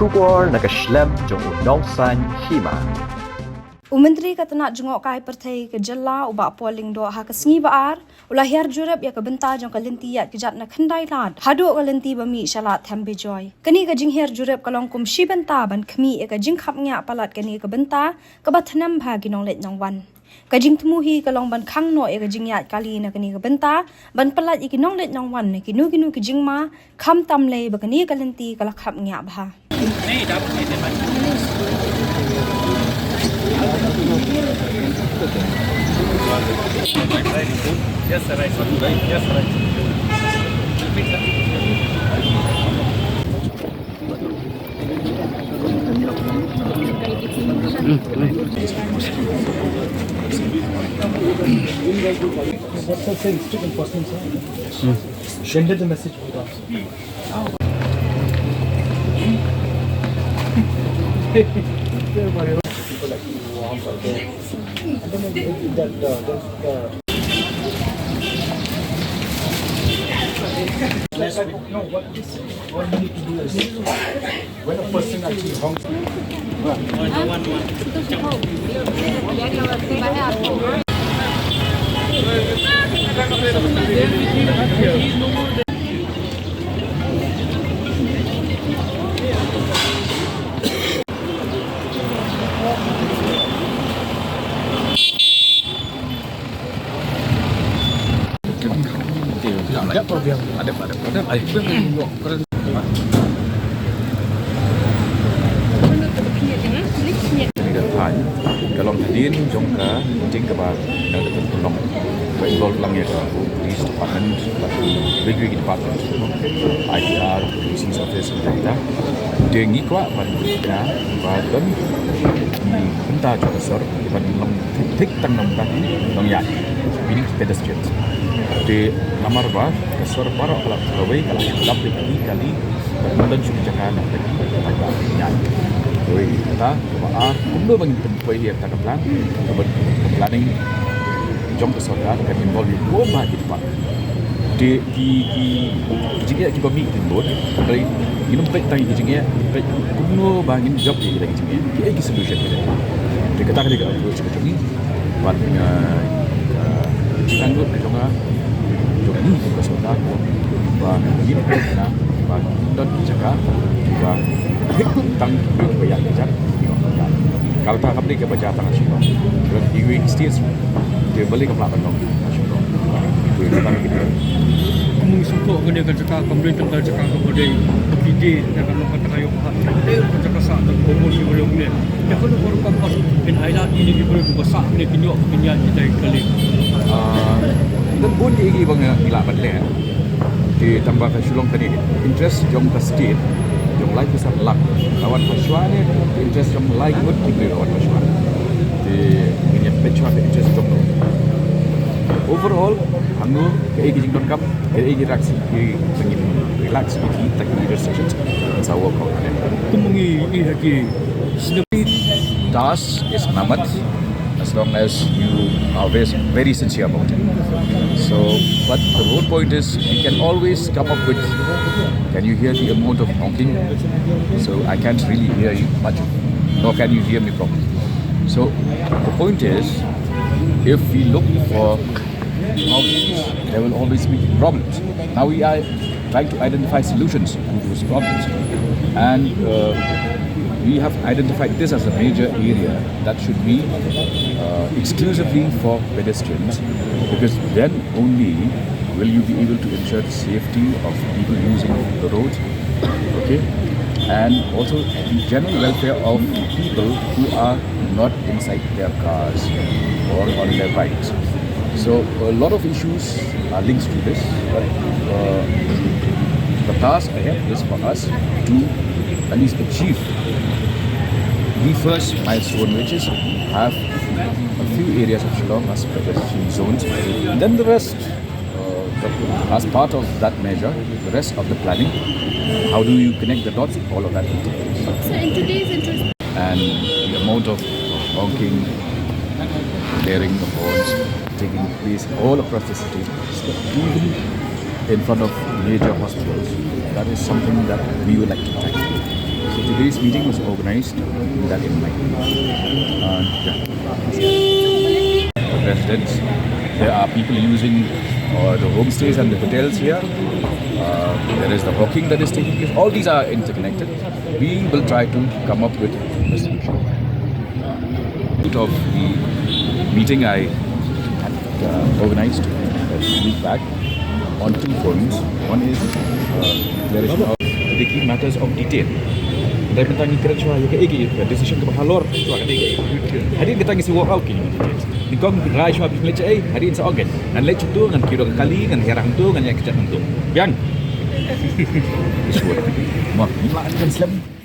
Shubor nakaslem jong unong san Hima. Myntri katana jengok kai pertai ke jela ubak poling do ha kesngi baar ulah Hiar Jurip ya ke benta jong kalentiat kejat na Khyndailad hadu kalenti bami shalat thambe joy kani ka jing Hiar Jurip kalong kum shi benta ban khmi ka jing khap nya palat kani ka benta ka bathnam bha ginong let nong wan ka jing tmuhi kalong ban khang no ka jing yat kali na kani ka benta ban palat ikinong let nong wan ki nu ki jing ma kham tam le ba kani kalenti kala khap nya bha Ni dapat ni teman. Yes, right. Yes, right. What's the thing? Stick in person, sir. Send the message with us. People like warm or there. And then no, what you need to do is when a person actually honks. Ada problem. Ada. Kalau hadir jongka jingka ba dan tolong involve langnya ke police department, bagi department, ITR, policing service kita. Dia ngikwa pada badan entah juga sor, pada long tik tang nombor long ya, ini pedestrians. Di nomor bah kesor para kalau kawai kalau dapat kali bermudan sudah jalan lagi agak nyanyi. Kawai kita baar kumdo bagi tempat yang tak plan, planning jom kesor kan involve dua bagi depan. Di jika kita meet timbul, dari ini pek tangi jika pek kumdo bagi job di lagi jika ini solution. Di kata kita approach macam ni, buat jika anggut kita ni juga sudah buat begini kerana buat dan jaga buat tang bayar kerja kalau tak kapli ke baca tangan semua kalau di stage dia beli ke pelakon dong itu yang kita kita Mengisumpuk kena cakap pemerintah tak cakap kepada ide dan kalau kata kayu hak dia cakap sah dan promosi boleh ni dia kena merupakan Khyndailad ini diberi besar ni kinyo kinyan kita kali dan pun ini bang gila betul di tambah kesulung tadi interest jom ke state jom like besar lak lawan Pashuan ni interest jom like pun diberi lawan Pashuan di ini Pashuan interest jom overall hangu ke ini jingkon kap ke ini relax kita tak ini restrictions saya work out kemungi lagi task is namat as long as you are very sincere about it. So, but the whole point is, you can always come up with, can you hear the amount of honking? So, I can't really hear you much, nor can you hear me properly. So, the point is, if we look for problems, there will always be problems. Now we are trying to identify solutions to those problems. And we have identified this as a major area that should be exclusively for pedestrians, because then only will you be able to ensure the safety of people using the road, okay, and also the general welfare of people who are not inside their cars or on their bikes. So a lot of issues are linked to this, but the task ahead is for us to at least achieve the first milestone, which is have a few areas of Shillong as pedestrian zones. Then the rest, as part of that measure, the rest of the planning, how do you connect the dots? All of that will take place. so in today's interest And the amount of honking, blaring of horns taking place all across the city, even in front of major hospitals, that is something that we would like to tackle. So So today's meeting was organized with that in mind. For residents, there are people using the homestays and the hotels here. There is the hawking that is taking place. All these are interconnected. We will try to come up with a solution. Of the meeting I had organized a week back on two forums. One is declaration of the key matters of detail. Dari tentang ikiran syuah yang decision ke bahalor syuah kata hari kita ngisi walk out kini details. Di kong rai syuah bis meleceh hari insa ogen. Ngan lech tu ngan kiro kali ngan herang tu ngan yang kejat tu. Yang. Mah, ni mak kan Islam.